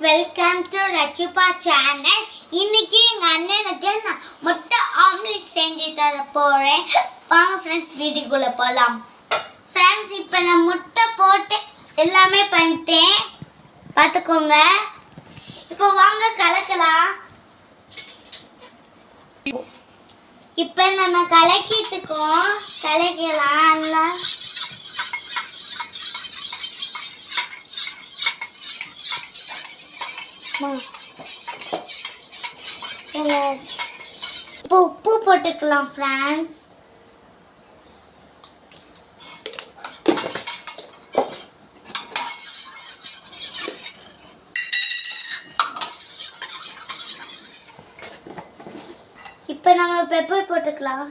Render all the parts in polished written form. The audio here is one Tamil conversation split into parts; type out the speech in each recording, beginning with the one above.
Welcome to ரச்சுப்பா channel. இன்னைக்கு எங்கள் அண்ணனுக்கு நான் முட்டை ஆம்லெட் செஞ்சு தர போகிறேன். வாங்க ஃப்ரெண்ட்ஸ், வீட்டுக்குள்ளே போகலாம். ஃப்ரெண்ட்ஸ், இப்போ நான் முட்டை போட்டு எல்லாமே பண்ணிட்டேன், பார்த்துக்கோங்க. இப்போ வாங்க கலக்கலாம். இப்போ நம்ம கலக்கிட்டுக்கோம், கலக்கலாம். எல்லாம் இப்போ உப்பு போட்டுக்கலாம் ஃப்ரெண்ட்ஸ். இப்போ நம்ம பெப்பர் போட்டுக்கலாம்.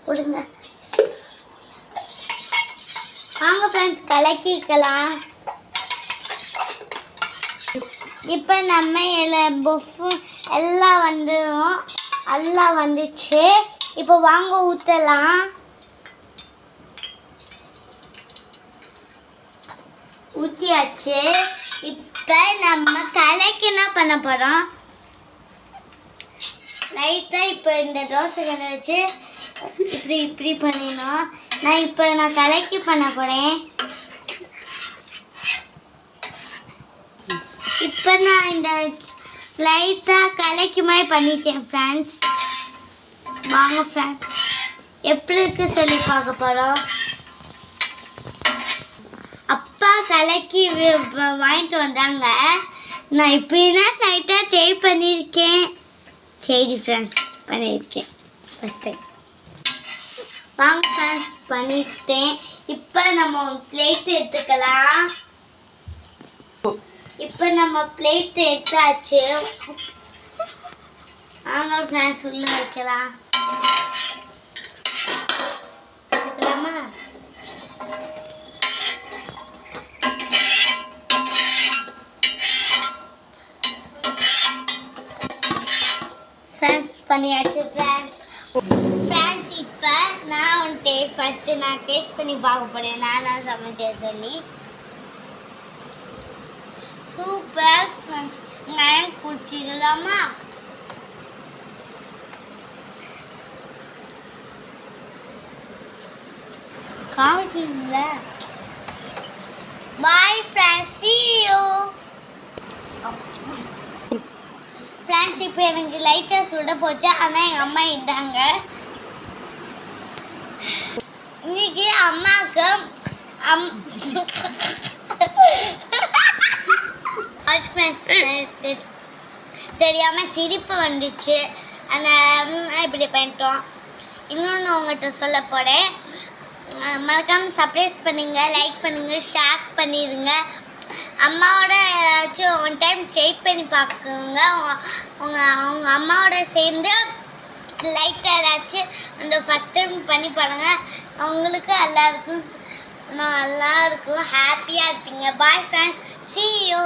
விடுங்க. வாங்க ஃப்ரெண்ட்ஸ், கலக்கிக்கலாம். இப்போ நம்ம எல்லாம் வந்துடும், எல்லாம் வந்துச்சு. இப்போ வாங்க ஊற்றலாம். ஊற்றியாச்சு. இப்போ நம்ம கலக்கி என்ன பண்ண போகிறோம், லைட்டாக இப்போ இந்த தோசை கல்லை வச்சு இப்படி பண்ணிடணும். நான் கலக்கி பண்ண போகிறேன். இப்போ நான் இந்த லைட்டாக கலக்கி மாதிரி பண்ணிட்டேன் ஃப்ரெண்ட்ஸ். வாங்க ஃப்ரெண்ட்ஸ், எப்படி இருக்கு சொல்லி பார்க்க போகிறோம். அப்பா கலக்கி வாங்கிட்டு வந்தாங்க. நான் இப்படின்னா லைட்டாக ட்ரை பண்ணியிருக்கேன். சரி ஃப்ரெண்ட்ஸ், பண்ணியிருக்கேன் ஃபஸ்ட் டைம். வாங்க ஃப்ரெண்ட்ஸ், பண்ணிட்டேன். இப்போ நம்ம பிளேட் எடுத்துக்கலாம். இப்போ நம்ம பிளேட் எடுத்தாச்சு. வாங்க ஃப்ரெண்ட்ஸ், உள்ள வைக்கலாம். வைக்கலாமா? ஃப்ரெண்ட்ஸ், பண்ணியாச்சு ஃப்ரெண்ட்ஸ். இப்போ நான் ஃபஸ்ட்டு டேஸ்ட் பண்ணி பார்க்க போகிறேன், நான் சமைச்சேன் சொல்லி. சூப்பர் ஃப்ரெண்ட்ஸ், நான் குடிச்சிடலாமா? காமிச்சிங்களா? Bye friends, see you. Friends, இப்போ எனக்கு லைட்டாக சுட போச்சு, ஆனால் எங்கள் அம்மா இந்தாங்க. இன்னைக்கு அம்மாவுக்கு தெரியாமல் சிரிப்பு வந்துச்சு. அந்த இப்படி பண்ணிட்டோம். இன்னொன்று உங்கள்கிட்ட சொல்ல போகிறேன். மறக்காமல் சப்ஸ்கிரைப் பண்ணுங்க, லைக் பண்ணுங்க, ஷேர் பண்ணிடுங்க. அம்மாவோட ஏதாச்சும் ஒன் டைம் ட்ரை பண்ணி பார்க்குங்க. உங்கள் அம்மாவோட சேர்ந்து லைட்டாக ஏதாச்சும் அந்த ஃபஸ்ட் டைம் பண்ணி பாருங்கள். உங்களுக்கு நல்லா இருக்கும், ஹாப்பியாக இருப்பீங்க. பாய் ஃப்ரெண்ட்ஸ், see you.